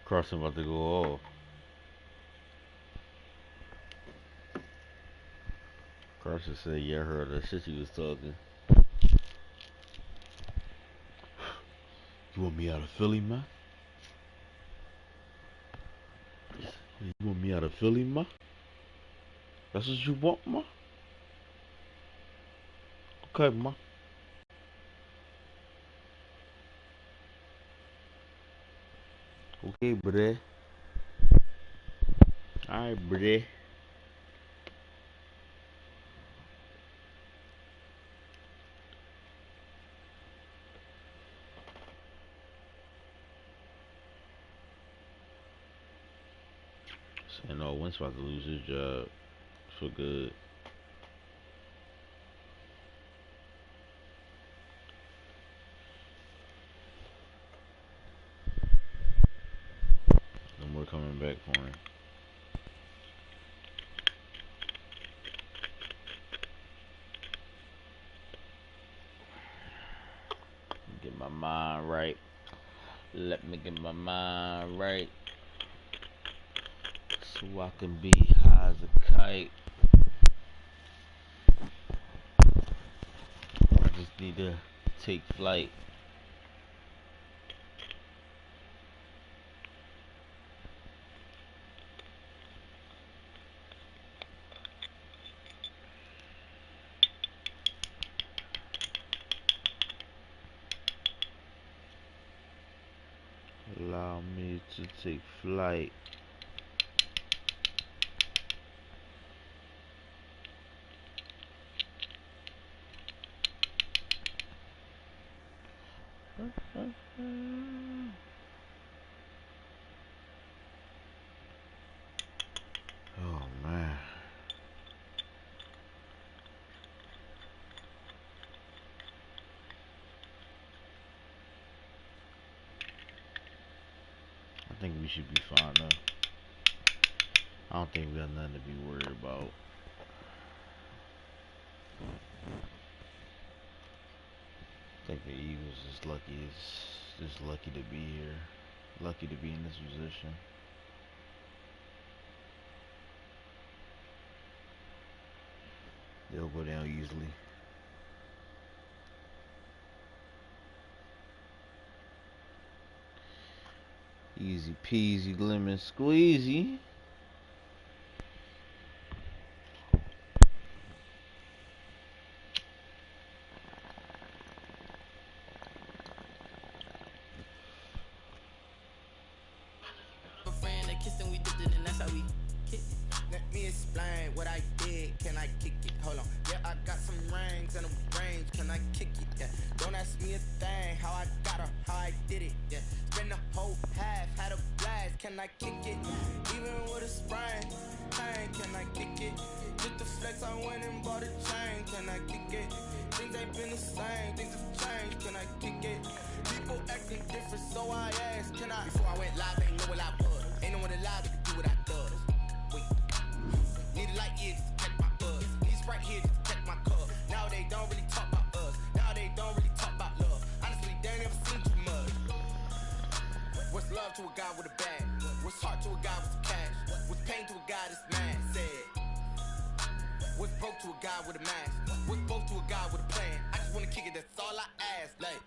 Carson about to go off. Carson said, yeah, I heard that shit you was talking. You want me out of Philly, man? You want me out of Philly, man? That's what you want, man? Okay, man. Okay, bruh. Alright, bruh. So, no, Wentz about to lose his job for good. No more coming back for him. Get my mind right. Let me get my mind right. So I can be high as a kite. I just need to take flight. Allow me to take flight. Oh man. I think we should be fine though. I don't think we got nothing to be worried about. I think the Eagles is lucky. It's just lucky to be here. Lucky to be in this position. They'll go down easily. Easy peasy lemon squeezy. Let me explain what I did. Can I kick it? Hold on. Yeah, I got some rings and a range. Can I kick it? Yeah. Don't ask me a thing. How I got her, how I did it. Yeah. Spend the whole half, had a blast. Can I kick it? Even with a sprain. Pain, can I kick it? Just the flex, I went and bought a chain. Can I kick it? Things ain't been the same. Things have changed. Can I kick it? People acting different, so I asked. Can I? Before I went live, ain't know what I was. Ain't no one alive that could do what I does. Need a light year just to catch my buzz. Need Sprite here just to catch my cup. Now they don't really talk about us. Now they don't really talk about love. Honestly, they ain't never seen too much. What's love to a guy with a bag? What's heart to a guy with some cash? What's pain to a guy that's mad? Said. What's broke to a guy with a mask? What's both to a guy with a plan? I just wanna kick it, that's all I ask. Like,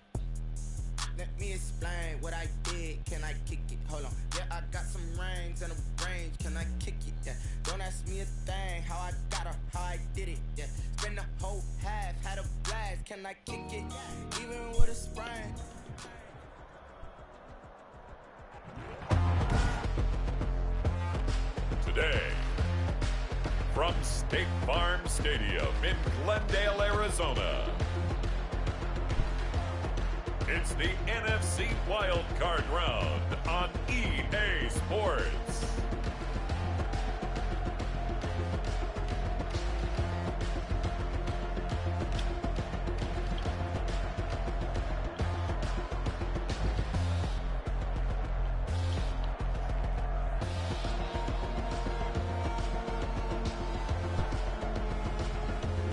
let me explain what I did. Can I kick it? Hold on. Yeah, I got some rings and a range. Can I kick it? Yeah. Don't ask me a thing. How I got her, how I did it. Yeah. Spend the whole half, had a blast. Can I kick it? Even with a sprain. Today, from State Farm Stadium in Glendale, Arizona, it's the NFC Wildcard round on EA Sports.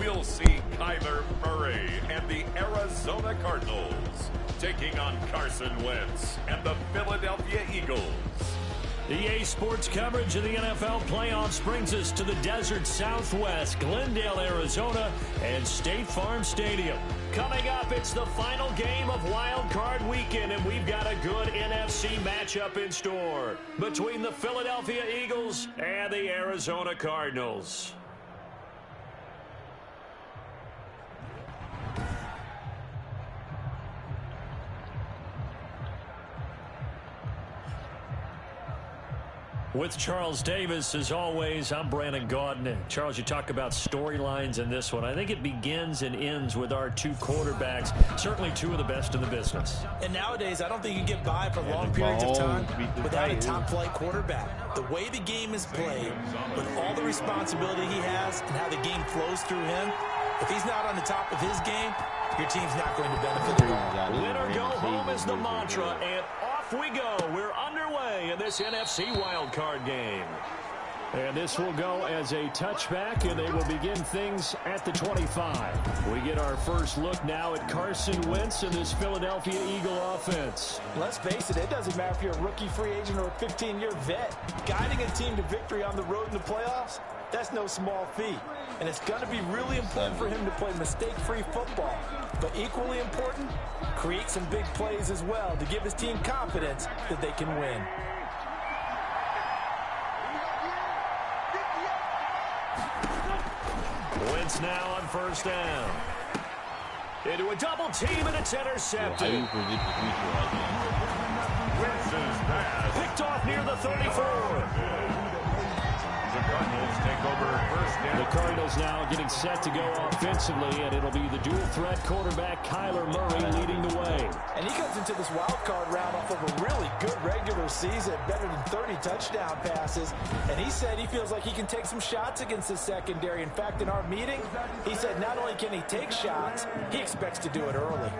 We'll see Kyler Murray and the Arizona Cardinals taking on Carson Wentz and the Philadelphia Eagles. EA Sports coverage of the NFL playoffs brings us to the desert Southwest, Glendale, Arizona, and State Farm Stadium. Coming up, it's the final game of Wildcard Weekend, and we've got a good NFC matchup in store between the Philadelphia Eagles and the Arizona Cardinals. With Charles Davis, as always, I'm Brandon Gaudin. Charles, you talk about storylines in this one. I think it begins and ends with our two quarterbacks, certainly two of the best in the business. And nowadays, I don't think you can get by for long periods of time without a top-flight quarterback. The way the game is played, with all the responsibility he has and how the game flows through him, if he's not on the top of his game, your team's not going to benefit at all. Win or go home is the mantra, and off we go. We're underway in this NFC wildcard game. And this will go as a touchback, and they will begin things at the 25. We get our first look now at Carson Wentz and this Philadelphia Eagle offense. Let's face it, it doesn't matter if you're a rookie free agent or a 15-year vet. Guiding a team to victory on the road in the playoffs, that's no small feat. And it's going to be really important for him to play mistake-free football. But equally important, create some big plays as well to give his team confidence that they can win. Wentz now on first down. Into a double team, and it's intercepted. How do you predict the future like that? Wentz's pass. Picked off near the 34. The Cardinals take over first down. The Cardinals now getting set to go offensively, and it'll be the dual-threat quarterback Kyler Murray leading the way. And he comes into this wild card round off of a really good regular season, better than 30 touchdown passes. And he said he feels like he can take some shots against his secondary. In fact, in our meeting, he said not only can he take shots, he expects to do it early.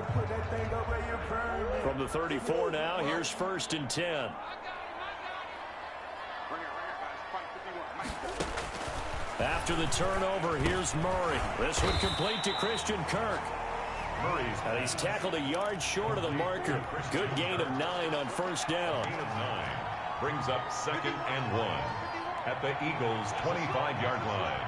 From the 34 now, here's first and 10. After the turnover, here's Murray. This one complete to Christian Kirk. And he's tackled a yard short of the marker. Good gain of 9 on first down. Gain of 9 brings up 2nd and 1 at the Eagles' 25-yard line.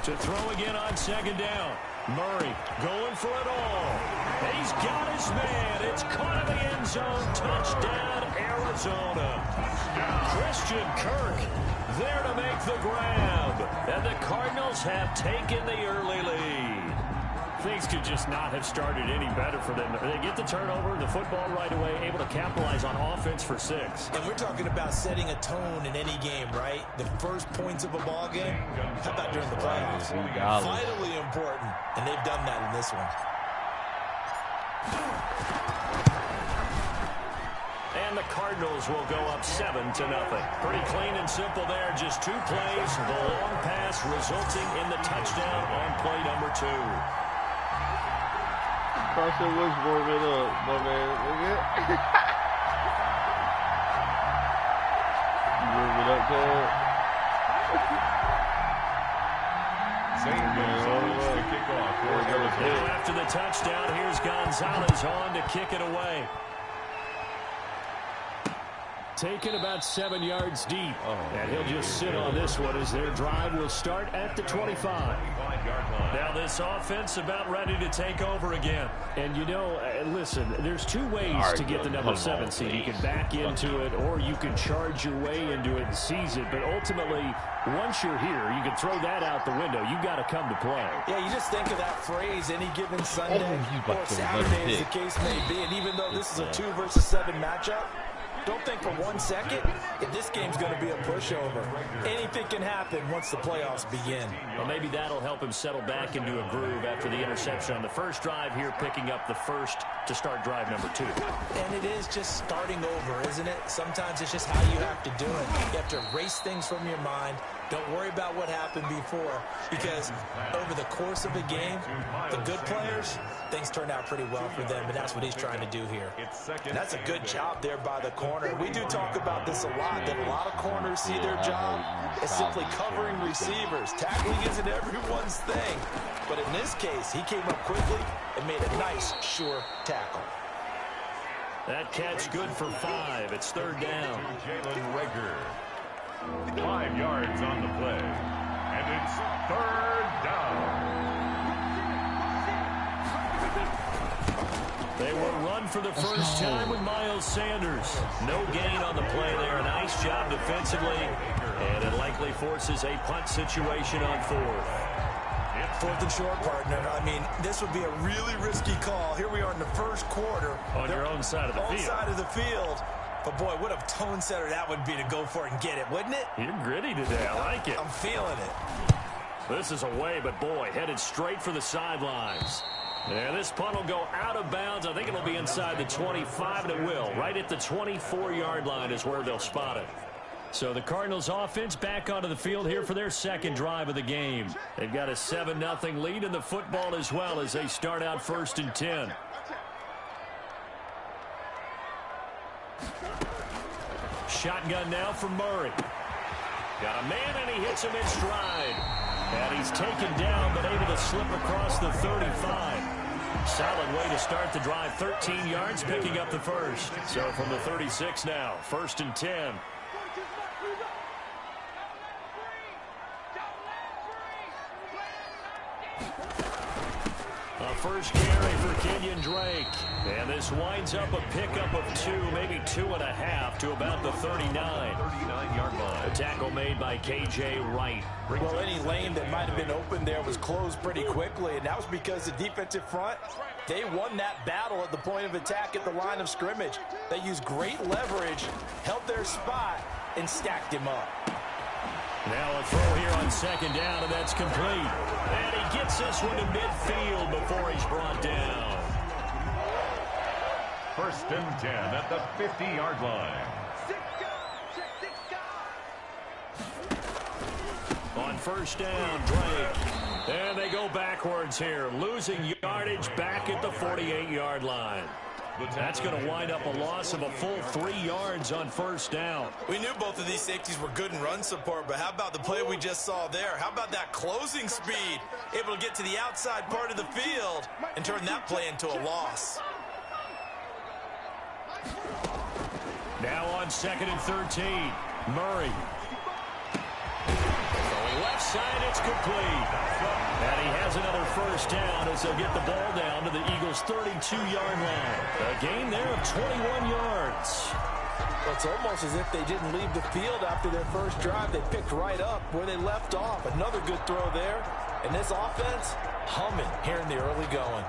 To throw again on 2nd down. Murray going for it all. And he's got his man. It's caught in the end zone. Touchdown, Arizona. Christian Kirk there to make the grab. And the Cardinals have taken the early lead. Things could just not have started any better for them. They get the turnover, the football right away, able to capitalize on offense for 6. And we're talking about setting a tone in any game, right? The first points of a ball game. How about during the playoffs? Vitally important, and they've done that in this one. And the Cardinals will go up 7-0. Pretty clean and simple there. Just 2 plays. The long pass resulting in the touchdown on play number 2. Carson Wentz warming up, my man. Warming up, Ted. Same goes to kick off for Arizona. Now after the touchdown, here's Gonzalez on to kick it away. Taken about 7 yards deep. And he'll just sit on this one as their drive will start at the 25. Now this offense about ready to take over again. And you know, listen, there's 2 ways to get the number 7 seed. You can back into it or you can charge your way into it and seize it. But ultimately, once you're here, you can throw that out the window. You've got to come to play. Yeah, you just think of that phrase, any given Sunday or Saturday as the case may be. And even though this is a 2 versus 7 matchup, don't think for 1 second if this game's going to be a pushover. Anything can happen once the playoffs begin. Well, maybe that'll help him settle back into a groove after the interception on the first drive here, picking up the first to start drive number 2. And it is just starting over, isn't it? Sometimes it's just how you have to do it. You have to erase things from your mind. Don't worry about what happened before, because over the course of a game, the good players, things turn out pretty well for them, and that's what he's trying to do here. And that's a good job there by the corner. We do talk about this a lot, that a lot of corners see their job as simply covering receivers. Tackling isn't everyone's thing, but in this case, he came up quickly and made a nice, sure tackle. That catch good for 5. It's third down. Jalen Rager. 5 yards on the play. And it's third down. They will run for the first time with Miles Sanders. No gain on the play there. A nice job defensively. And it likely forces a punt situation on 4th. 4th and short, partner. I mean, this would be a really risky call. Here we are in the first quarter. On your own side of the field. Side of the field. But, boy, what a tone setter that would be to go for it and get it, wouldn't it? You're gritty today. I like it. I'm feeling it. This is away, but, boy, headed straight for the sidelines. And this punt will go out of bounds. I think it'll be inside the 25, and it will. Right at the 24-yard line is where they'll spot it. So the Cardinals offense back onto the field here for their second drive of the game. They've got a 7-0 lead in the football as well as they start out 1st and 10. Shotgun now for Murray. Got a man, and he hits him in stride. And he's taken down, but able to slip across the 35. Solid way to start the drive. 13 yards, picking up the first. So from the 36 now, 1st and 10. A first carry for Kenyon Drake. And this winds up a pickup of 2, maybe 2.5 to about the 39-yard line. A tackle made by K.J. Wright. Well, any lane that might have been open there was closed pretty quickly, and that was because the defensive front, they won that battle at the point of attack at the line of scrimmage. They used great leverage, held their spot, and stacked him up. Now a throw here on 2nd down, and that's complete. And he gets this one to midfield before he's brought down. 1st and 10 at the 50-yard line. On 1st down, Drake. And they go backwards here, losing yardage back at the 48-yard line. That's going to wind up a loss of a full 3 yards on 1st down. We knew both of these safeties were good in run support, but how about the play we just saw there? How about that closing speed? Able to get to the outside part of the field and turn that play into a loss. Now on 2nd and 13, Murray. Going left side, it's complete. And he has another 1st down as they'll get the ball down to the Eagles' 32-yard line. A gain there of 21 yards. Well, it's almost as if they didn't leave the field after their first drive. They picked right up where they left off. Another good throw there. And this offense, humming here in the early going.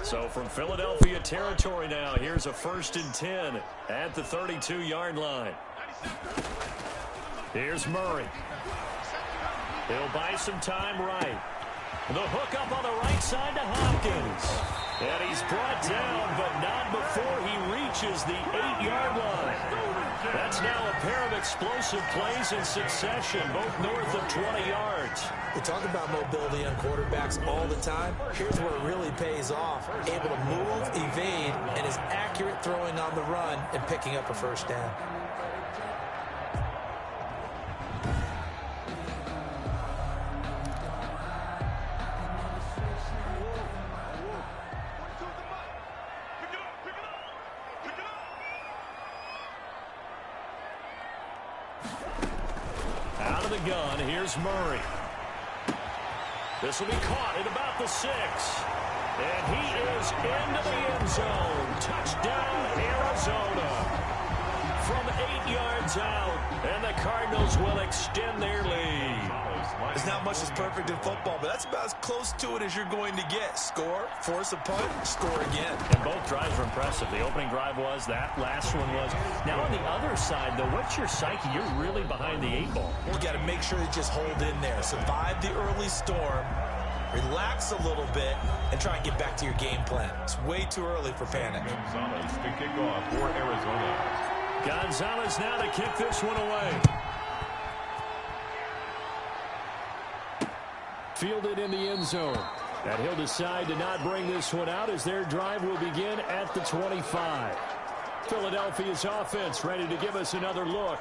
So from Philadelphia territory now, here's a 1st and 10 at the 32-yard line. Here's Murray. He'll buy some time right. The hook up on the right side to Hopkins. And he's brought down, but not before he reaches the 8-yard line. That's now a pair of explosive plays in succession, both north of 20 yards. We talk about mobility on quarterbacks all the time. Here's where it really pays off. Able to move, evade, and is accurate throwing on the run and picking up a 1st down. Out of the gun, here's Murray. This will be caught at about the 6. And he is into the end zone. Touchdown, Arizona. From 8 yards out, and the Cardinals will extend their lead. There's not much that's perfect in football, but that's about as close to it as you're going to get. Score, force a punt, score again. And both drives were impressive. The opening drive was, that last one was. Now on the other side, though, what's your psyche? You're really behind the 8 ball. You got to make sure you just hold in there. Survive the early storm, relax a little bit, and try and get back to your game plan. It's way too early for panic. Gonzalez to kick off for Arizona. Gonzalez now to kick this one away. Fielded in the end zone. And he'll decide to not bring this one out as their drive will begin at the 25. Philadelphia's offense ready to give us another look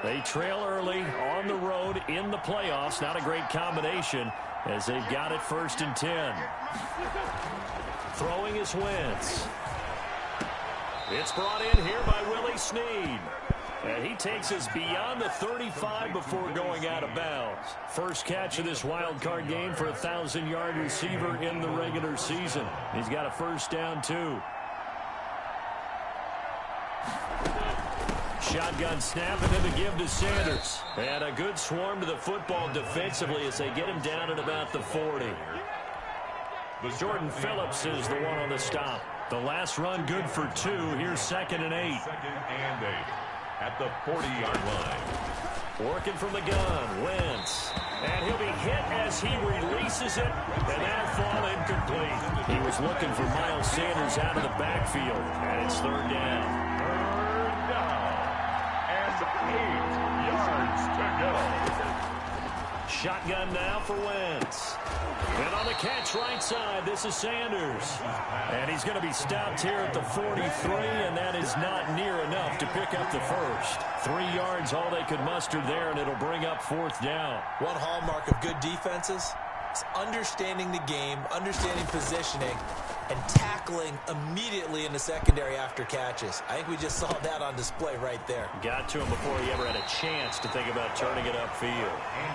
They trail early on the road in the playoffs. Not a great combination as they've got it 1st and 10. Throwing is Wentz. It's brought in here by Willie Snead. And he takes us beyond the 35 before going out of bounds. First catch of this wild card game for a 1,000-yard receiver in the regular season. He's got a 1st down, too. Shotgun snap and then the give to Sanders. And a good swarm to the football defensively as they get him down at about the 40. Jordan Phillips is the one on the stop. The last run good for 2. Here's 2nd and 8. 2nd and 8 at the 40-yard line. Working from the gun, Wentz. And he'll be hit as he releases it, and that'll fall incomplete. He was looking for Miles Sanders out of the backfield, and it's 3rd down. 3rd down. And 8 yards to go. Shotgun now for Wentz. And on the catch right side, this is Sanders. And he's going to be stopped here at the 43, and that is not near enough to pick up the 1st. 3 yards, all they could muster there, and it'll bring up 4th down. One hallmark of good defenses is understanding the game, understanding positioning, and tackling immediately in the secondary after catches. I think we just saw that on display right there. Got to him before he ever had a chance to think about turning it upfield.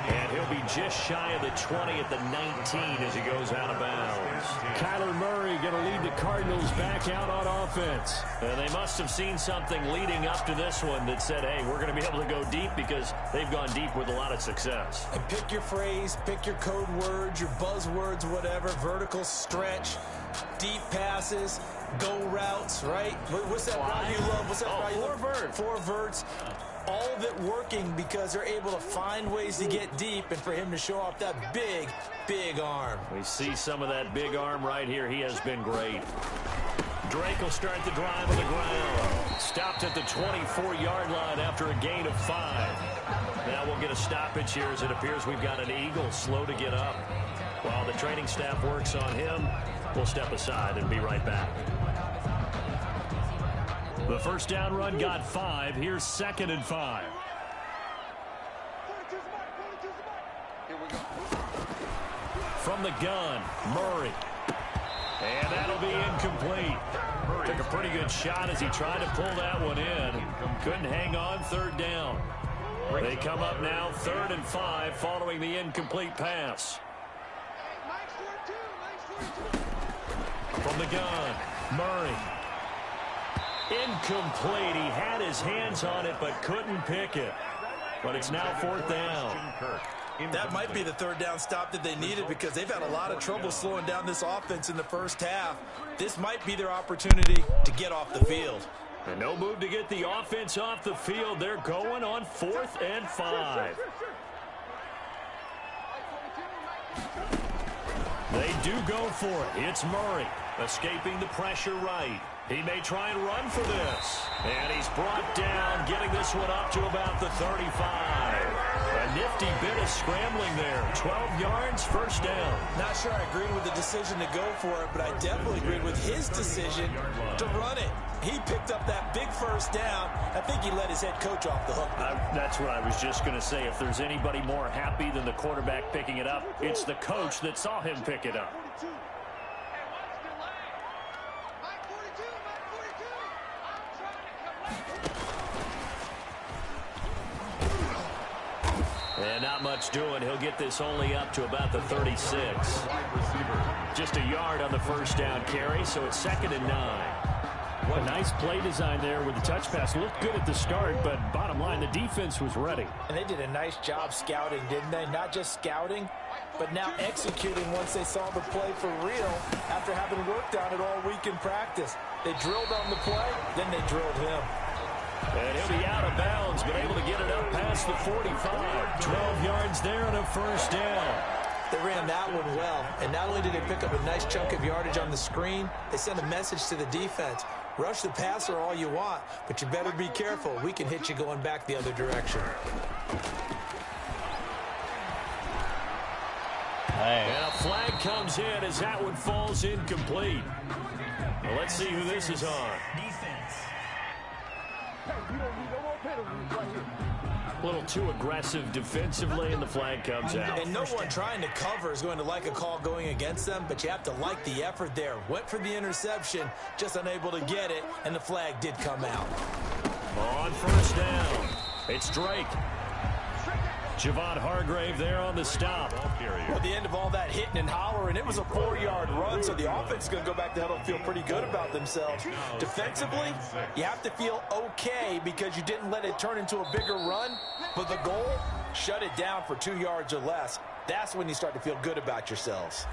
And he'll be just shy of the 20 at the 19 as he goes out of bounds. Kyler Murray going to lead the Cardinals back out on offense. And they must have seen something leading up to this one that said, hey, we're going to be able to go deep because they've gone deep with a lot of success. And pick your phrase, pick your code words, your buzzwords, whatever, vertical stretch, deep passes, go routes, right? What's that route you love? What's that route you love? 4 verts. 4 verts. All of it working because they're able to find ways to get deep and for him to show off that big, big arm. We see some of that big arm right here. He has been great. Drake will start the drive on the ground. Stopped at the 24-yard line after a gain of 5. Now we'll get a stoppage here as it appears we've got an Eagle slow to get up. While the training staff works on him, we'll step aside and be right back. The 1st down run got 5. Here's 2nd and 5. From the gun, Murray. And that'll be incomplete. Took a pretty good shot as he tried to pull that one in. Couldn't hang on. 3rd down. They come up now 3rd and 5 following the incomplete pass. From the gun, Murray. Incomplete. He had his hands on it but couldn't pick it. But it's now 4th down. That might be the 3rd down stop that they needed because they've had a lot of trouble slowing down this offense in the first half. This might be their opportunity to get off the field. And no move to get the offense off the field. They're going on 4th and 5. They do go for it. It's Murray escaping the pressure right. He may try and run for this. And he's brought down, getting this one up to about the 35. A nifty bit of scrambling there. 12 yards, 1st down. Not sure I agreed with the decision to go for it, but I definitely agreed with his decision to run it. He picked up that big 1st down. I think he let his head coach off the hook. That's what I was just going to say. If there's anybody more happy than the quarterback picking it up, it's the coach that saw him pick it up. And not much doing. He'll get this only up to about the 36. Just a yard on the 1st down carry, so it's 2nd and 9. What a nice play design there with the touch pass. Looked good at the start, but bottom line, the defense was ready. And they did a nice job scouting, didn't they? Not just scouting, but now executing once they saw the play for real after having worked on it all week in practice. They drilled on the play, then they drilled him. And he'll be out of bounds, but able to get it up past the 45. 12 yards there and a 1st down. They ran that one well, and not only did they pick up a nice chunk of yardage on the screen, they sent a message to the defense. Rush the passer all you want, but you better be careful. We can hit you going back the other direction. And a flag comes in as that one falls incomplete. Well, let's see who this is on. Defense. Hey, you don't need no more penalties right here. A little too aggressive defensively, and the flag comes out. And no one trying to cover is going to like a call going against them, but you have to like the effort there. Went for the interception, just unable to get it, and the flag did come out. On first down, it's Drake. Javon Hargrave there on the stop. At the end of all that hitting and hollering, it was a 4-yard run, so the offense is going to go back to huddle and feel pretty good about themselves. Defensively, you have to feel okay because you didn't let it turn into a bigger run, but the goal, shut it down for 2 yards or less. That's when you start to feel good about yourselves.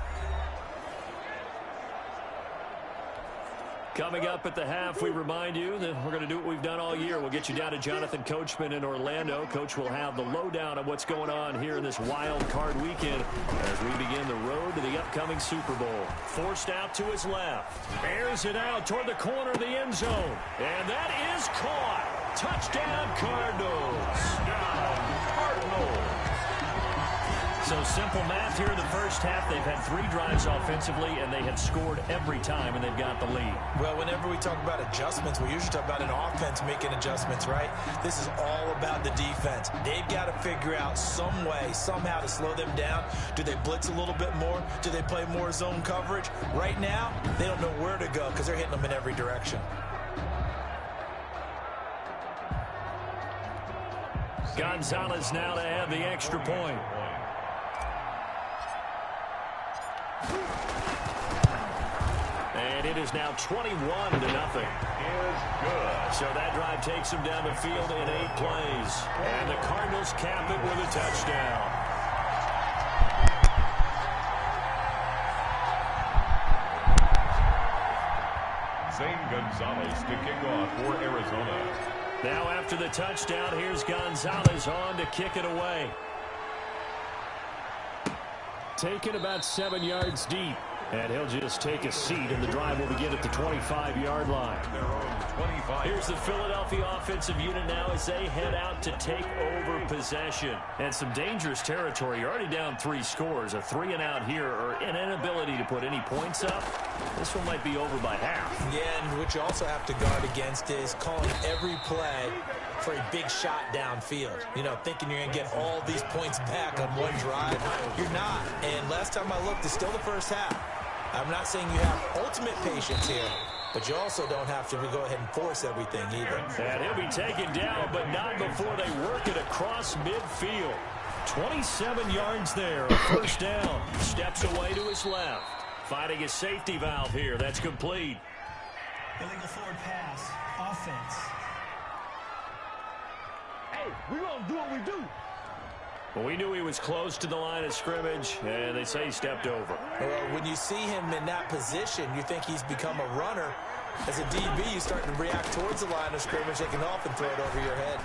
Coming up at the half, we remind you that we're going to do what we've done all year. We'll get you down to Jonathan Coachman in Orlando. Coach will have the lowdown on what's going on here in this wild card weekend as we begin the road to the upcoming Super Bowl. Forced out to his left. Airs it out toward the corner of the end zone. And that is caught. Touchdown, Cardinals. So simple math here in the first half. They've had 3 drives offensively, and they have scored every time, and they've got the lead. Well, whenever we talk about adjustments, we usually talk about an offense making adjustments, right? This is all about the defense. They've got to figure out some way, somehow to slow them down. Do they blitz a little bit more? Do they play more zone coverage? Right now, they don't know where to go because they're hitting them in every direction. Gonzalez now to have the extra point. And it is now 21-0. So that drive takes them down the field in 8 plays. And the Cardinals cap it with a touchdown. Zane Gonzalez to kick off for Arizona. Now after the touchdown, here's Gonzalez on to kick it away. Taken about 7 yards deep. And he'll just take a seat, and the drive will begin at the 25-yard line. Here's the Philadelphia offensive unit now as they head out to take over possession. And some dangerous territory. You're already down 3 scores. A 3-and-out here, or an inability to put any points up. This one might be over by half. Yeah, and what you also have to guard against is calling every play for a big shot downfield. You know, thinking you're going to get all these points back on one drive. You're not. And last time I looked, it's still the first half. I'm not saying you have ultimate patience here, but you also don't have to go ahead and force everything either. And he'll be taken down, but not before they work it across midfield. 27 yards there, a first down. Steps away to his left. Finding a safety valve here. That's complete. Illegal forward pass. Offense. Hey, we gonna do what we do. Well, we knew he was close to the line of scrimmage, and they say he stepped over. Well, when you see him in that position, you think he's become a runner. As a DB, you start to react towards the line of scrimmage. They can often throw it over your head.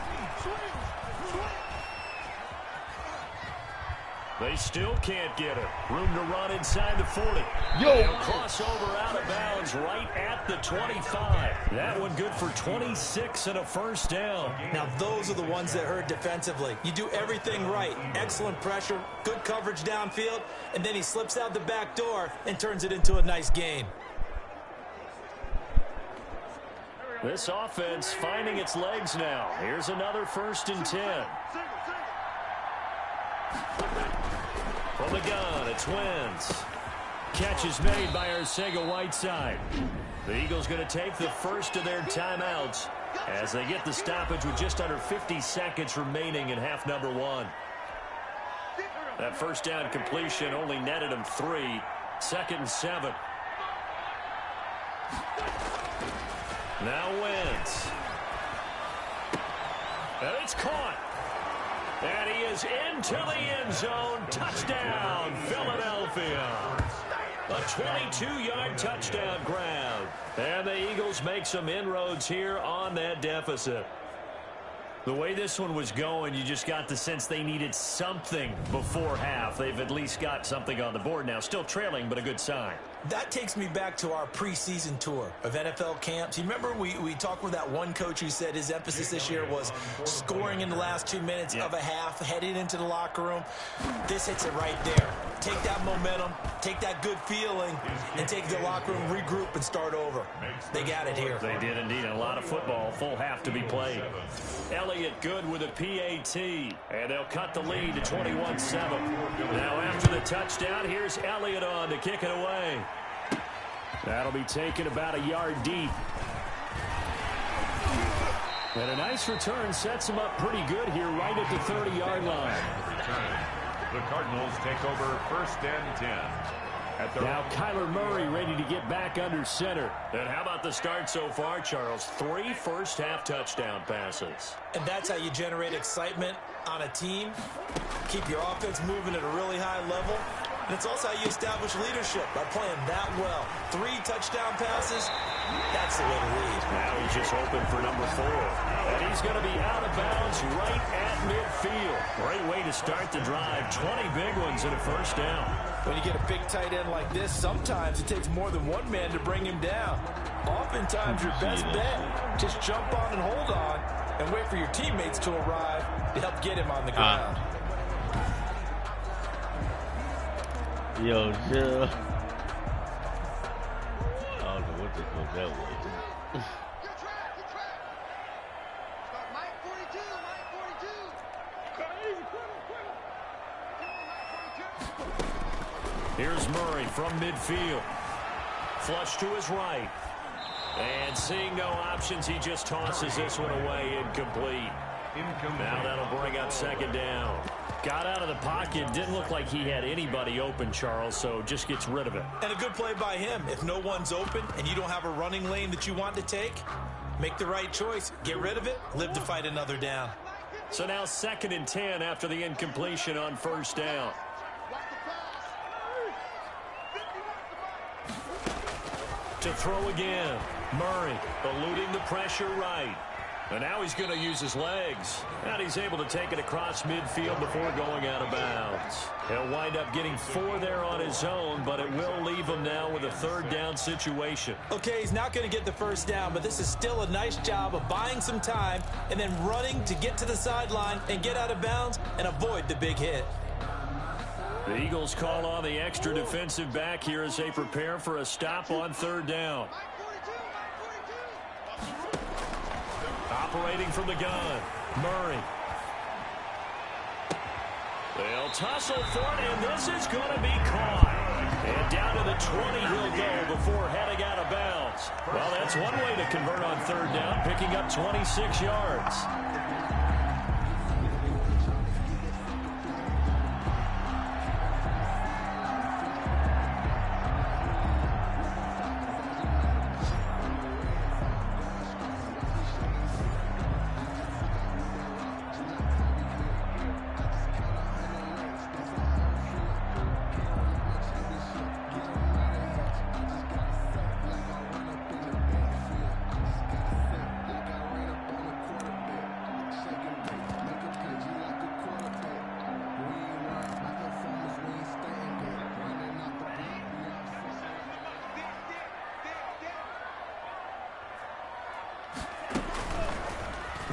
They still can't get it. Room to run inside the 40. Yo. They'll cross over out of bounds right at the 25. That one good for 26 and a first down. Now, those are the ones that hurt defensively. You do everything right. Excellent pressure, good coverage downfield, and then he slips out the back door and turns it into a nice gain. This offense finding its legs now. Here's another 1st and 10. From the gun, it's Wentz. Catch is made by Arcega-Whiteside. The Eagles going to take the first of their timeouts as they get the stoppage with just under 50 seconds remaining in half number 1. That first down completion only netted them 3. 2nd and 7. Now Wentz. And it's caught. And he is into the end zone. Touchdown, Philadelphia. A 22-yard touchdown grab. And the Eagles make some inroads here on that deficit. The way this one was going, you just got the sense they needed something before half. They've at least got something on the board now. Still trailing, but a good sign. That takes me back to our preseason tour of NFL camps. You remember we talked with that one coach who said his emphasis this year was scoring in the last 2 minutes of a half, heading into the locker room. This hits it right there. Take that momentum, take that good feeling, and take the locker room, regroup, and start over. They got it here. They did indeed. A lot of football, full half to be played. Elliott good with a PAT, and they'll cut the lead to 21-7. Now after the touchdown, here's Elliott on to kick it away. That'll be taken about a yard deep. And a nice return sets him up pretty good here right at the 30-yard line. The Cardinals take over 1st and 10. Now Kyler Murray ready to get back under center. And how about the start so far, Charles? 3 first-half touchdown passes. And that's how you generate excitement on a team. Keep your offense moving at a really high level. And it's also how you establish leadership by playing that well. 3 touchdown passes, that's the way to lead. Now he's just hoping for number 4. And he's going to be out of bounds right at midfield. Great way to start the drive. 20 big ones and a first down. When you get a big tight end like this, sometimes it takes more than one man to bring him down. Oftentimes your best bet, just jump on and hold on and wait for your teammates to arrive to help get him on the ground. Yo, Jill. I don't know what the fuck that was. Here's Murray from midfield. Flush to his right. And seeing no options, he just tosses this one away, incomplete. Now that'll bring up 2nd down. Got out of the pocket. Didn't look like he had anybody open, Charles, so just gets rid of it. And a good play by him. If no one's open and you don't have a running lane that you want to take, make the right choice. Get rid of it. Live to fight another down. So now 2nd and 10 after the incompletion on 1st down. To throw again. Murray eluding the pressure right. And now he's going to use his legs. And he's able to take it across midfield before going out of bounds. He'll wind up getting 4 there on his own, but it will leave him now with a 3rd down situation. Okay, he's not going to get the first down, but this is still a nice job of buying some time and then running to get to the sideline and get out of bounds and avoid the big hit. The Eagles call on the extra defensive back here as they prepare for a stop on 3rd down. Operating from the gun, Murray. They'll tussle for it, and this is going to be caught. And down to the 20 he'll go before heading out of bounds. Well, that's one way to convert on 3rd down, picking up 26 yards.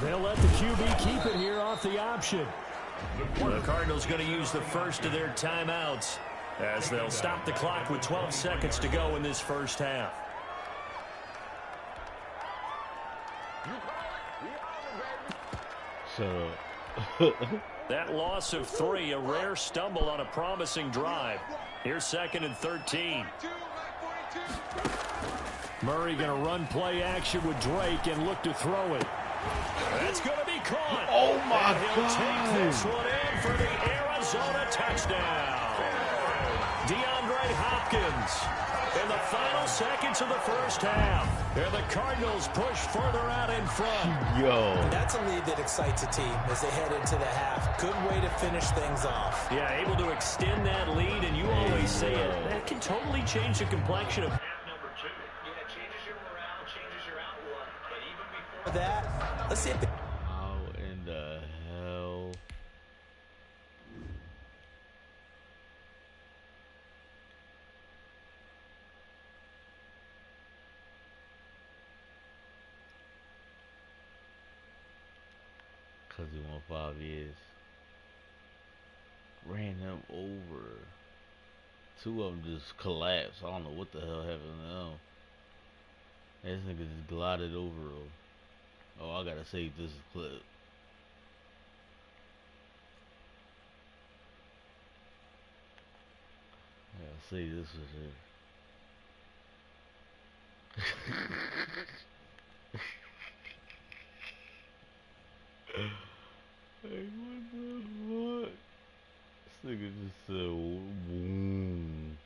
They'll let the QB keep it here off the option. The Cardinals going to use the first of their timeouts as they'll stop the clock with 12 seconds to go in this first half. So That loss of 3, a rare stumble on a promising drive. Here's 2nd and 13. Murray going to run play action with Drake and look to throw it. That's going to be caught. Oh, my and he'll take this one in for the Arizona touchdown. DeAndre Hopkins in the final seconds of the first half. And the Cardinals push further out in front. Yo. That's a lead that excites a team as they head into the half. Good way to finish things off. Yeah, able to extend that lead, and you always say it. That can totally change the complexion of half number 2. Yeah, it changes your morale, changes your outlook. But even before that, let's see if the how in the hell? 215 is. Ran him over. Two of them just collapsed. I don't know what the hell happened to them. This nigga just glided over him. Oh, I gotta save this clip. I gotta save this shit. Hey, what the fuck? This nigga just said, boom.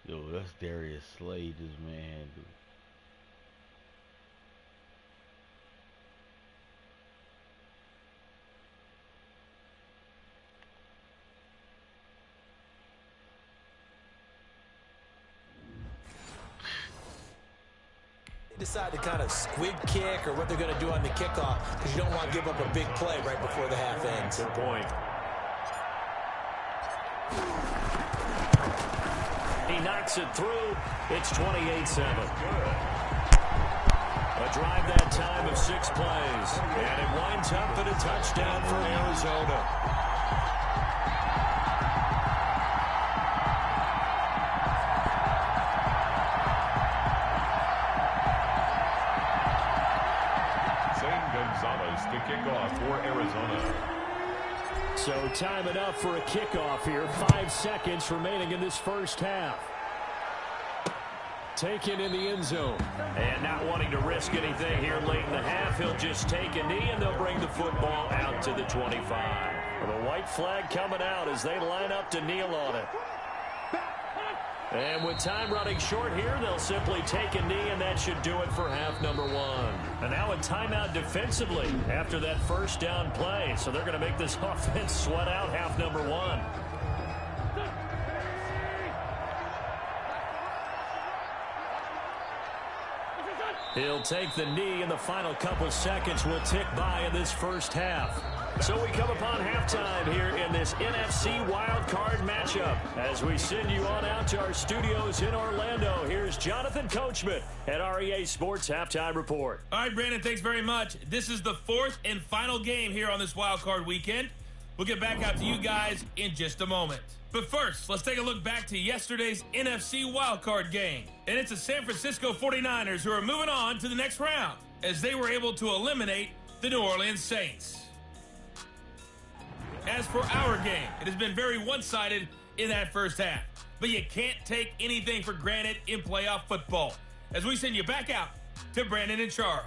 Yo, that's Darius Slade, this man, dude. Decide to kind of squib kick or what they're going to do on the kickoff because you don't want to give up a big play right before the half ends. Good point. He knocks it through. It's 28-7. A drive that time of 6 plays. And it winds up in a touchdown for Arizona. To kick off for Arizona. So time enough for a kickoff here. 5 seconds remaining in this first half. Taken in the end zone. And not wanting to risk anything here late in the half, he'll just take a knee and they'll bring the football out to the 25. The white flag coming out as they line up to kneel on it. And with time running short here, they'll simply take a knee, and that should do it for half number 1. And now a timeout defensively after that first down play. So they're going to make this offense sweat out half number 1. He'll take the knee, and the final couple seconds will tick by in this first half. So we come upon halftime here in this NFC Wildcard matchup. As we send you on out to our studios in Orlando, here's Jonathan Coachman at REA Sports Halftime Report. All right, Brandon, thanks very much. This is the 4th and final game here on this Wildcard weekend. We'll get back out to you guys in just a moment. But first, let's take a look back to yesterday's NFC Wildcard game. And it's the San Francisco 49ers who are moving on to the next round as they were able to eliminate the New Orleans Saints. As for our game, it has been very one-sided in that first half. But you can't take anything for granted in playoff football. As we send you back out to Brandon and Charles.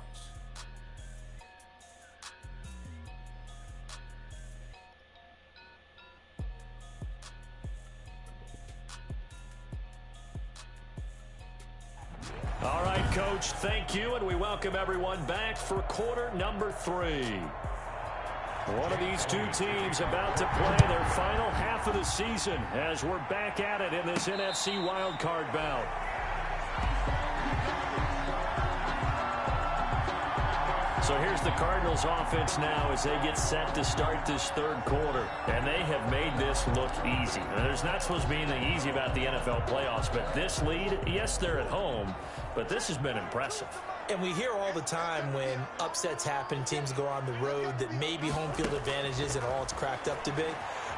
All right, Coach, thank you, and we welcome everyone back for quarter number 3. One of these two teams about to play their final half of the season as we're back at it in this NFC wildcard bout. So here's the Cardinals offense now as they get set to start this third quarter. And they have made this look easy. Now, there's not supposed to be anything easy about the NFL playoffs, but this lead, yes, they're at home, but this has been impressive. And we hear all the time when upsets happen, teams go on the road, that maybe home field advantage isn't all it's cracked up to be.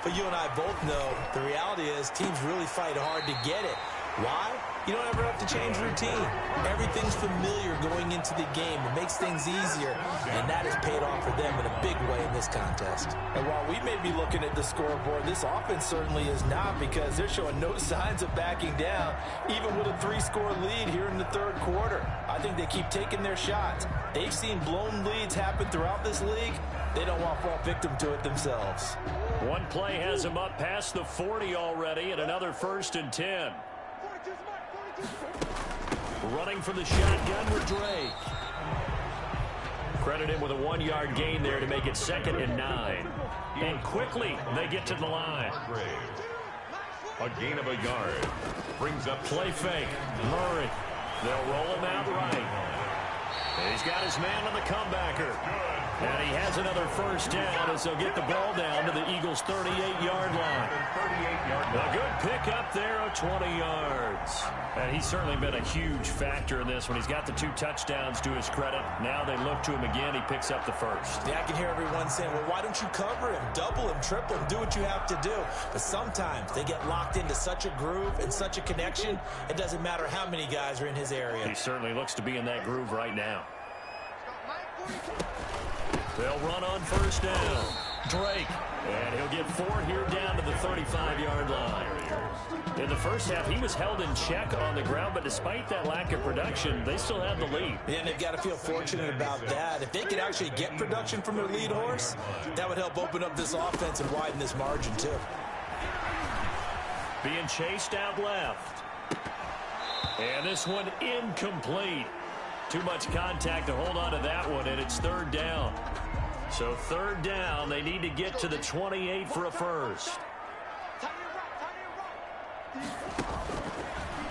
But you and I both know the reality is teams really fight hard to get it. Why? You don't ever have to change routine. Everything's familiar going into the game. It makes things easier, and that has paid off for them in a big way in this contest. And while we may be looking at the scoreboard, this offense certainly is not, because they're showing no signs of backing down, even with a 3-score lead here in the third quarter. I think they keep taking their shots. They've seen blown leads happen throughout this league. They don't want to fall victim to it themselves. One play has them up past the 40 already, and another 1st and 10. Running for the shotgun with Drake. Credit him with a 1-yard gain there to make it 2nd and 9. And quickly they get to the line. A gain of a yard. Brings up play fake. Murray They'll roll him out right. He's got his man on the comebacker. And he has another first down as they'll get the ball down to the Eagles' 38-yard line. A good pickup there of 20 yards. And he's certainly been a huge factor in this when he's got the 2 touchdowns to his credit. Now they look to him again. He picks up the first. Yeah, I can hear everyone saying, well, why don't you cover him, double him, triple him, do what you have to do. But sometimes they get locked into such a groove and such a connection, it doesn't matter how many guys are in his area. He certainly looks to be in that groove right now. They'll run on first down. Drake. And he'll get 4 here down to the 35-yard line. In the first half, he was held in check on the ground, but despite that lack of production, they still have the lead. Yeah, and they've got to feel fortunate about that. If they could actually get production from their lead horse, that would help open up this offense and widen this margin, too. Being chased out left. And this one incomplete. Too much contact to hold on to that one, and it's 3rd down. So 3rd down, they need to get to the 28 for a first.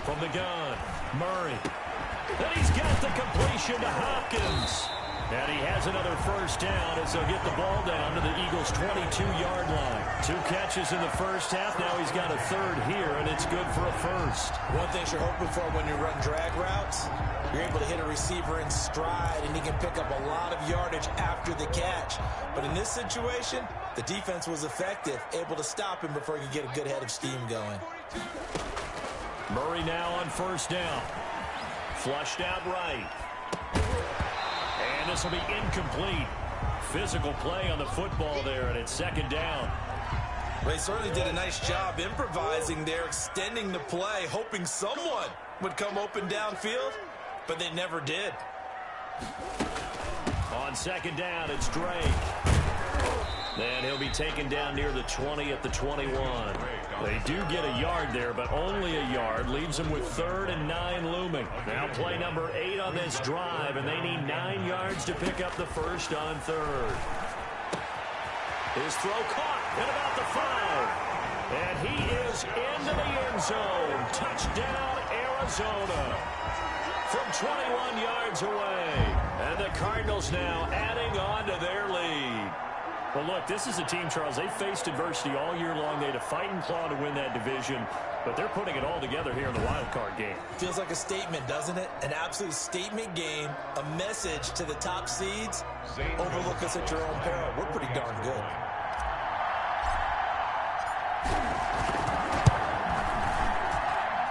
From the gun, Murray. And he's got the completion to Hopkins. And he has another first down as they'll get the ball down to the Eagles' 22-yard line. 2 catches in the first half. Now he's got a 3rd here, and it's good for a first. One thing you're hoping for when you run drag routes, you're able to hit a receiver in stride, and he can pick up a lot of yardage after the catch. But in this situation, the defense was effective, able to stop him before he could get a good head of steam going. Murray now on first down. Flushed out right. And this will be incomplete. Physical play on the football there, and it's 2nd down. They certainly did a nice job improvising there, extending the play, hoping someone would come open downfield, but they never did. On 2nd down, it's Drake. And he'll be taken down near the 20 at the 21. They do get a yard there, but only a yard. Leaves them with 3rd and 9 looming. Now play number 8 on this drive, and they need 9 yards to pick up the first on 3rd. His throw caught at about the 5. And he is into the end zone. Touchdown, Arizona. From 21 yards away. And the Cardinals now adding on to their lead. Well, look, this is a team, Charles, they faced adversity all year long. They had to fight and claw to win that division, but they're putting it all together here in the wildcard game. Feels like a statement, doesn't it? An absolute statement game, a message to the top seeds. Overlook us at your own peril. We're pretty darn good.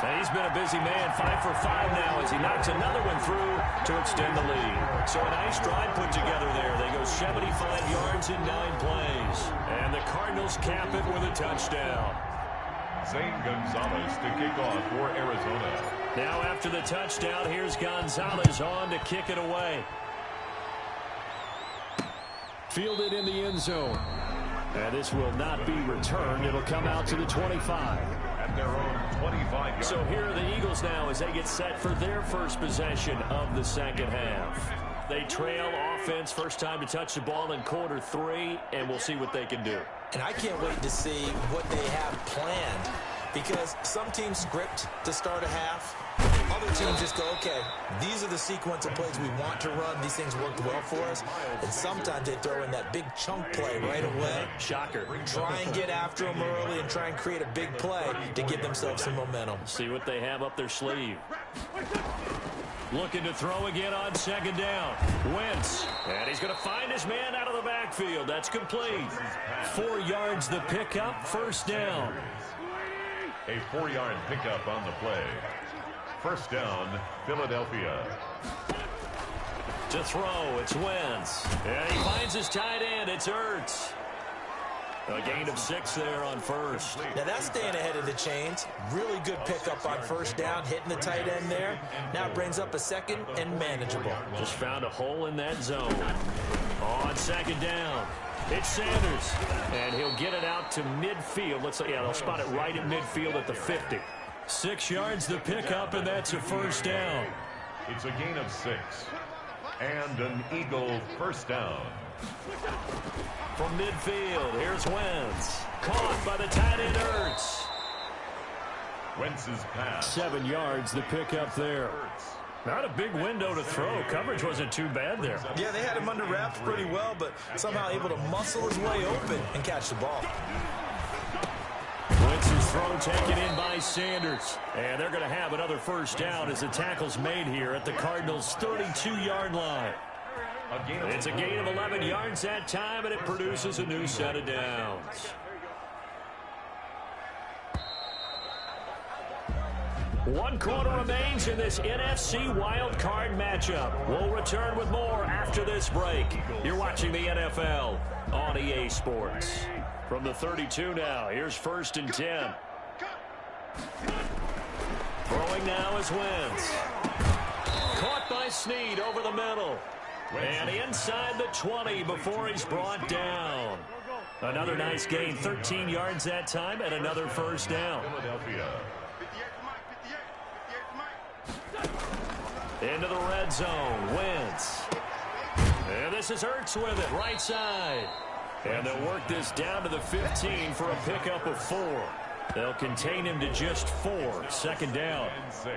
And he's been a busy man, 5 for 5 now as he knocks another one through to extend the lead. So a nice drive put together there. They go 75 yards in 9 plays. And the Cardinals cap it with a touchdown. Zane Gonzalez to kick off for Arizona. Now after the touchdown, here's Gonzalez on to kick it away. Fielded in the end zone. And this will not be returned. It'll come out to the 25. At their own 25-yard. So here are the Eagles now as they get set for their first possession of the second half. They trail offense, first time to touch the ball in Q3, and we'll see what they can do. And I can't wait to see what they have planned, because some teams script to start a half. Other teams just go, okay, these are the sequence of plays we want to run. These things worked well for us. And sometimes they throw in that big chunk play right away. Shocker. Try and get after them early and try and create a big play to give themselves some momentum. See what they have up their sleeve. Looking to throw again on second down. Wentz. And he's going to find his man out of the backfield. That's complete. 4 yards the pickup, first down. A 4-yard pickup on the play. First down, Philadelphia. To throw, it's Wentz. And he finds his tight end, it's Ertz. A gain of 6 there on first. Now that's staying ahead of the chains. Really good pickup on first down, hitting the tight end there. Now it brings up a second and manageable. Just found a hole in that zone. On second down, it's Sanders. And he'll get it out to midfield. Let's say, yeah, they'll spot it right at midfield at the 50. 6 yards the pickup, and that's a first down. It's a gain of 6. And an Eagle first down. From midfield, here's Wentz. Caught by the tight end Ertz. Wentz's pass. 7 yards the pickup there. Not a big window to throw. Coverage wasn't too bad there. Yeah, they had him under wraps pretty well, but somehow able to muscle his way open and catch the ball. Wentz's throw taken in by Sanders. And they're going to have another first down as the tackle's made here at the Cardinals' 32-yard line. It's a gain of 11 yards that time, and it produces a new set of downs. One quarter remains in this NFC Wildcard matchup. We'll return with more after this break. You're watching the NFL on EA Sports. From the 32 now, here's 1st and 10. Throwing now is Wentz. Caught by Snead over the middle. And inside the 20 before he's brought down. Another nice gain, 13 yards that time, and another first down. Into the red zone, Wentz. And this is Ertz with it, right side. And they'll work this down to the 15 for a pickup of 4. They'll contain him to just 4. 2nd down. And 6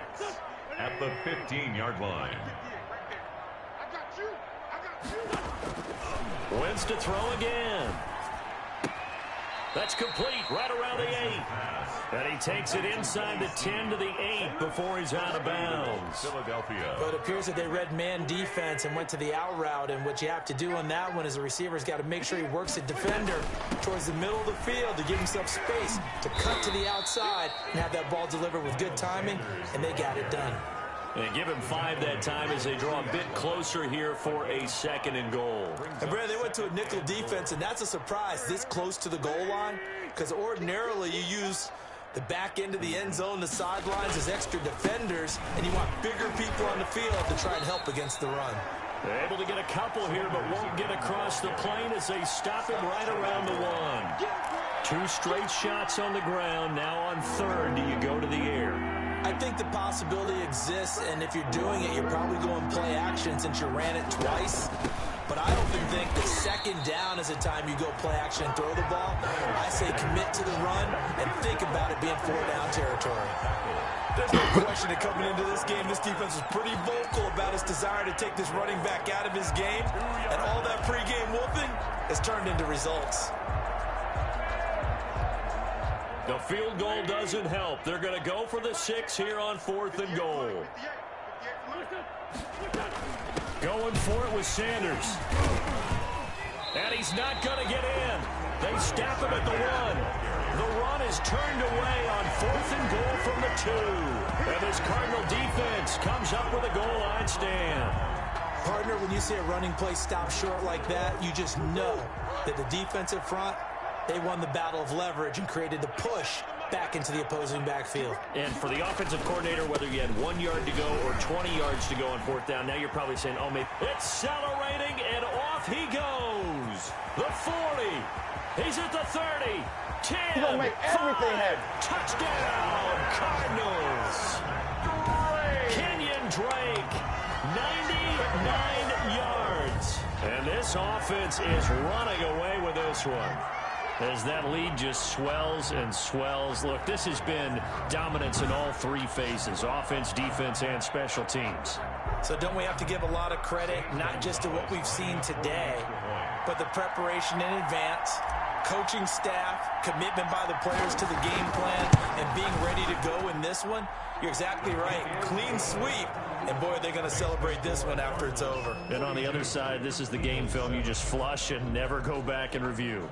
at the 15-yard line. Wentz to throw again. That's complete right around the 8. And he takes it inside the 10 to the 8 before he's out of bounds. Philadelphia. But it appears that they read man defense and went to the out route. And what you have to do on that one is the receiver's got to make sure he works the defender towards the middle of the field to give himself space to cut to the outside and have that ball delivered with good timing. And they got it done. And give him 5 that time as they draw a bit closer here for a 2nd and goal. And Brad, they went to a nickel defense, and that's a surprise this close to the goal line, because ordinarily you use the back end of the end zone, the sidelines as extra defenders, and you want bigger people on the field to try and help against the run. They're able to get a couple here, but won't get across the plane as they stop him right around the 1. 2 straight shots on the ground. Now on 3rd, do you go to the air? I think the possibility exists, and if you're doing it, you're probably going play action since you ran it twice. But I often think that 2nd down is the time you go play action and throw the ball. I say commit to the run and think about it being 4-down territory. There's no question that coming into this game, this defense was pretty vocal about its desire to take this running back out of his game. And all that pregame wolfing has turned into results. The field goal doesn't help. They're going to go for the 6 here on 4th and goal. Going for it with Sanders. And he's not going to get in. They stop him at the 1. The run is turned away on 4th and goal from the 2. And this Cardinal defense comes up with a goal line stand. Partner, when you see a running play stop short like that, you just know that the defensive front, they won the battle of leverage and created the push back into the opposing backfield. And for the offensive coordinator, whether you had 1 yard to go or 20 yards to go on 4th down, now you're probably saying, oh, maybe. Accelerating, and off he goes. The 40. He's at the 30. 10. He's going to make everything happen. Touchdown, Cardinals. Kenyon Drake, 99 yards. And this offense is running away with this one, as that lead just swells and swells. Look, this has been dominance in all 3 phases, offense, defense, and special teams. So don't we have to give a lot of credit, not just to what we've seen today, but the preparation in advance, coaching staff, commitment by the players to the game plan, and being ready to go in this one? You're exactly right. Clean sweep. And, boy, they're going to celebrate this one after it's over. And on the other side, this is the game film you just flush and never go back and review.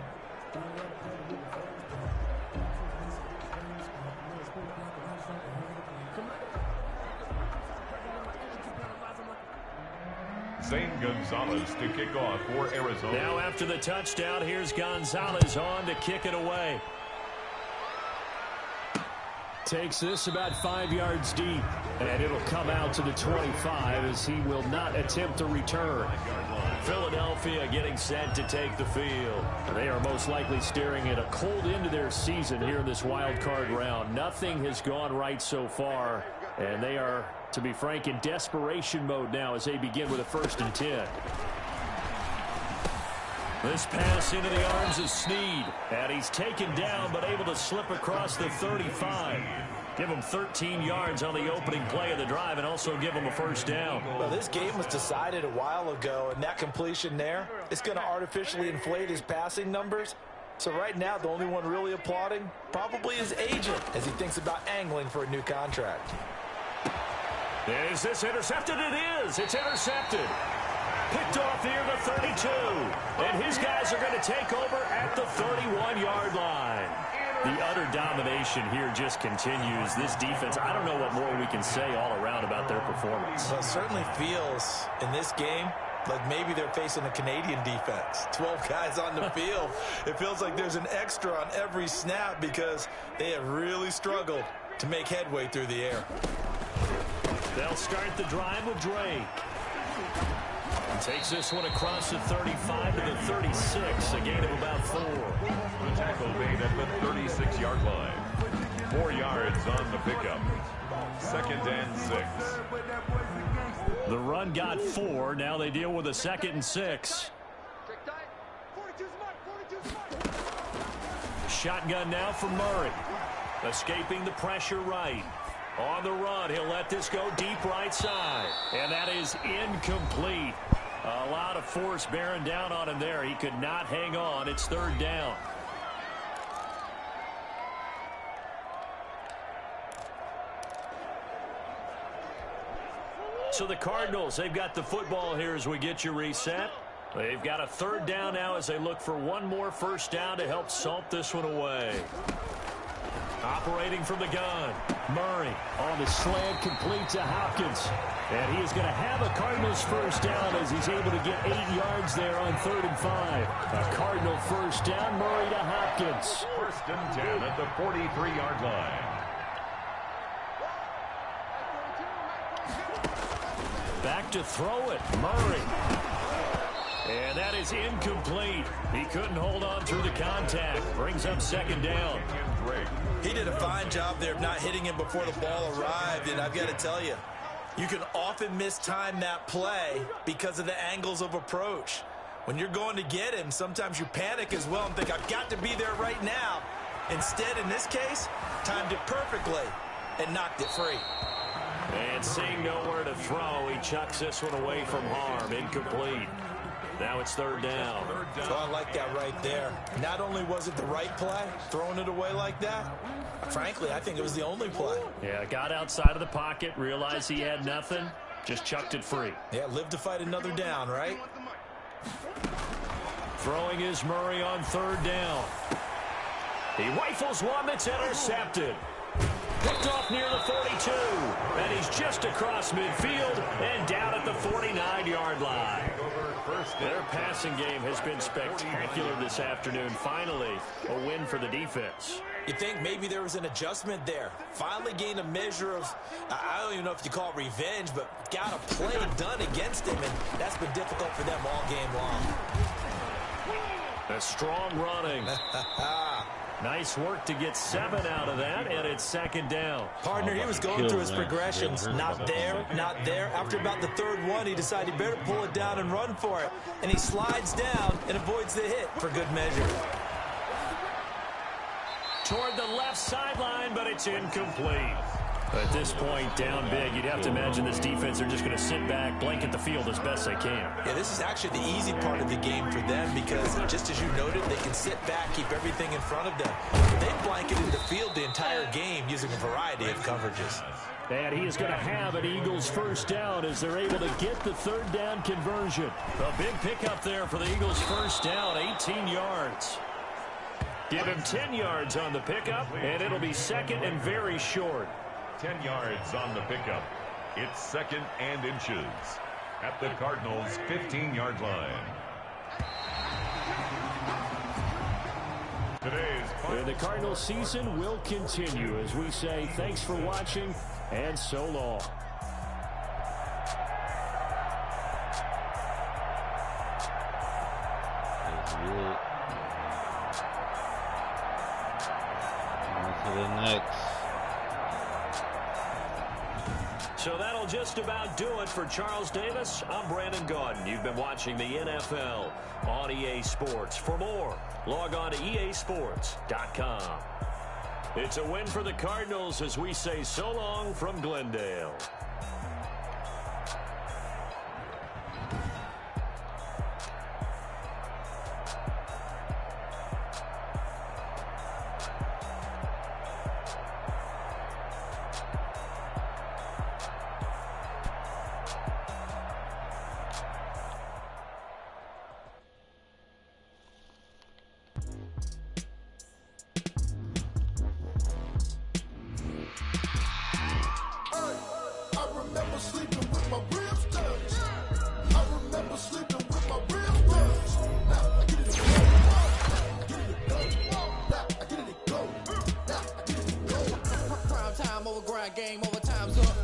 Zane Gonzalez to kick off for Arizona. Now after the touchdown, here's Gonzalez on to kick it away. Takes this about 5 yards deep, and it'll come out to the 25 as he will not attempt to return. Philadelphia getting set to take the field. They are most likely staring at a cold end to their season here in this wild card round. Nothing has gone right so far, and they are, to be frank, in desperation mode now as they begin with a 1st and 10. This pass into the arms of Snead. And he's taken down, but able to slip across the 35. Give him 13 yards on the opening play of the drive and also give him a first down. Well, this game was decided a while ago, and that completion there is going to artificially inflate his passing numbers. So right now, the only one really applauding probably his agent as he thinks about angling for a new contract. Is this intercepted? It is. It's intercepted. Picked off near the 32. And his guys are going to take over at the 31-yard line. The utter domination here just continues. This defense, I don't know what more we can say all around about their performance. Well, it certainly feels in this game like maybe they're facing a Canadian defense. 12 guys on the field. It feels like there's an extra on every snap because they have really struggled to make headway through the air. They'll start the drive with Drake. Takes this one across the 35 to the 36, a gain of about 4. The tackle made at the 36-yard line. 4 yards on the pickup. 2nd and 6. The run got 4. Now they deal with a 2nd and 6. Shotgun now from Murray. Escaping the pressure right. On the run, he'll let this go deep right side. And that is incomplete. A lot of force bearing down on him there. He could not hang on. It's 3rd down. So the Cardinals, they've got the football here as we get you reset. They've got a 3rd down now as they look for one more first down to help salt this one away. Operating from the gun. Murray on the slant, complete to Hopkins. And he is going to have a Cardinals first down as he's able to get 8 yards there on 3rd and 5. A Cardinal first down, Murray to Hopkins. 1st and 10 at the 43-yard line. Back to throw it, Murray. And that is incomplete. He couldn't hold on through the contact. Brings up 2nd down. He did a fine job there of not hitting him before the ball arrived, and I've got to tell you, you can often mistime that play because of the angles of approach. When you're going to get him, sometimes you panic as well and think, I've got to be there right now. Instead, in this case, timed it perfectly and knocked it free. And seeing nowhere to throw, he chucks this one away from harm. Incomplete. Now it's 3rd down. So I like that right there. Not only was it the right play, throwing it away like that, frankly, I think it was the only play. Yeah, got outside of the pocket, realized he had nothing, just chucked it free. Yeah, live to fight another down, right? Throwing is Murray on 3rd down. He rifles one that's intercepted. Picked off near the 42. And he's just across midfield and down at the 49-yard line. Their passing game has been spectacular this afternoon. Finally, a win for the defense. You think maybe there was an adjustment there. Finally gained a measure of, I don't even know if you call it revenge, but got a play done against him, and that's been difficult for them all game long. A strong running. Nice work to get 7 out of that, and it's 2nd down. Partner, he was going through his progressions. Not there, not there. After about the 3rd one, he decided he better pull it down and run for it. And he slides down and avoids the hit for good measure. Toward the left sideline, but it's incomplete. At this point, down big, you'd have to imagine this defense are just going to sit back, blanket the field as best they can. Yeah, this is actually the easy part of the game for them because, just as you noted, they can sit back, keep everything in front of them. They've blanketed the field the entire game using a variety of coverages. And he is going to have an Eagles first down as they're able to get the 3rd down conversion. A big pickup there for the Eagles first down, 18 yards. Give him 10 yards on the pickup, and it'll be 2nd and very short. 10 yards on the pickup. It's 2nd and inches at the Cardinals' 15-yard line. And the Cardinals season will continue as we say thanks for watching and so long. On to the next. So that'll just about do it for Charles Davis. I'm Brandon Gaudin. You've been watching the NFL on EA Sports. For more, log on to easports.com. It's a win for the Cardinals as we say so long from Glendale. Game over, time's up.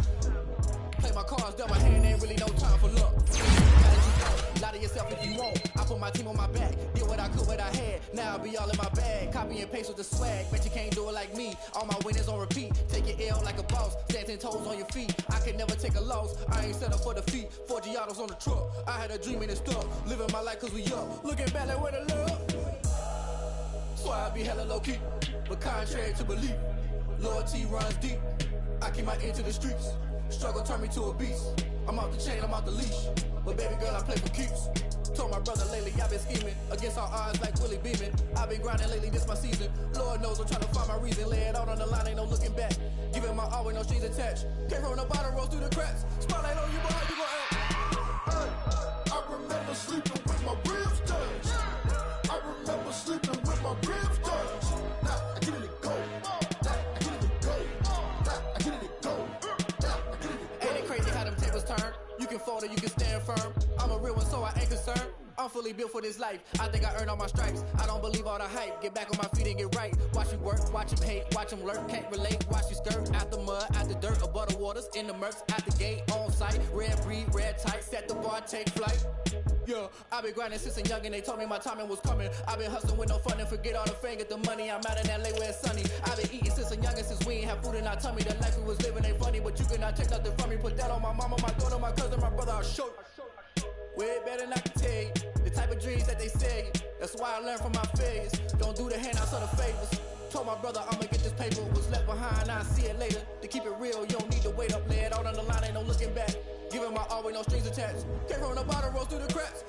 Play my cards, dealt my hand, ain't really no time for luck. Lie to yourself if you want. I put my team on my back, did what I could, what I had. Now I'll be all in my bag. Copy and paste with the swag. Bet you can't do it like me. All my winners on repeat. Take your L like a boss. Stand 10 toes on your feet. I can never take a loss. I ain't set up for defeat. 4 Giottos on the truck. I had a dream and it's stuck. Living my life cause we up. Looking back like where the love. So I be hella low key. But contrary to belief, loyalty runs deep. I keep my ear to the streets. Struggle turned me to a beast. I'm off the chain, I'm off the leash. But baby girl, I play for keeps. Told my brother lately, I've been scheming. Against all odds like Willie Beeman. I've been grinding lately, this my season. Lord knows I'm trying to find my reason. Lay it out on the line, ain't no looking back. Giving my all with no strings attached. Came from the bottom, rose through the cracks. Spotlight on you, boy, how you gon' act? I remember sleeping with my ribs touched. I remember sleeping with my ribs touched. Now I get it go. You can fold or you can stand firm. I'm a real one, so I ain't concerned. I'm fully built for this life. I think I earned all my stripes. I don't believe all the hype. Get back on my feet and get right. Watch you work, watch him hate, watch him lurk. Can't relate, watch you skirt. Out the mud, out the dirt, above the waters, in the murks, out the gate, on site. Red breed, red tight, set the bar, take flight. Yeah, I've been grinding since a youngin'. They told me my timing was coming. I've been hustling with no fun and forget all the fame, get the money. I'm out in LA where it's sunny. I've been eating since a youngin', since we ain't have food in our tummy. The life we was living ain't funny, but you cannot take nothing from me. Put that on my mama, my daughter, my cousin, my brother, I'll show you. Way better than I can tell you. The type of dreams that they sell you. That's why I learned from my failures. Don't do the handouts or the favors. Told my brother I'ma get this paper. Was left behind, I'll see it later. To keep it real, you don't need to wait up. Lay it out on the line, ain't no looking back. Giving my all with no strings attached. Came from the bottom, rose through the cracks.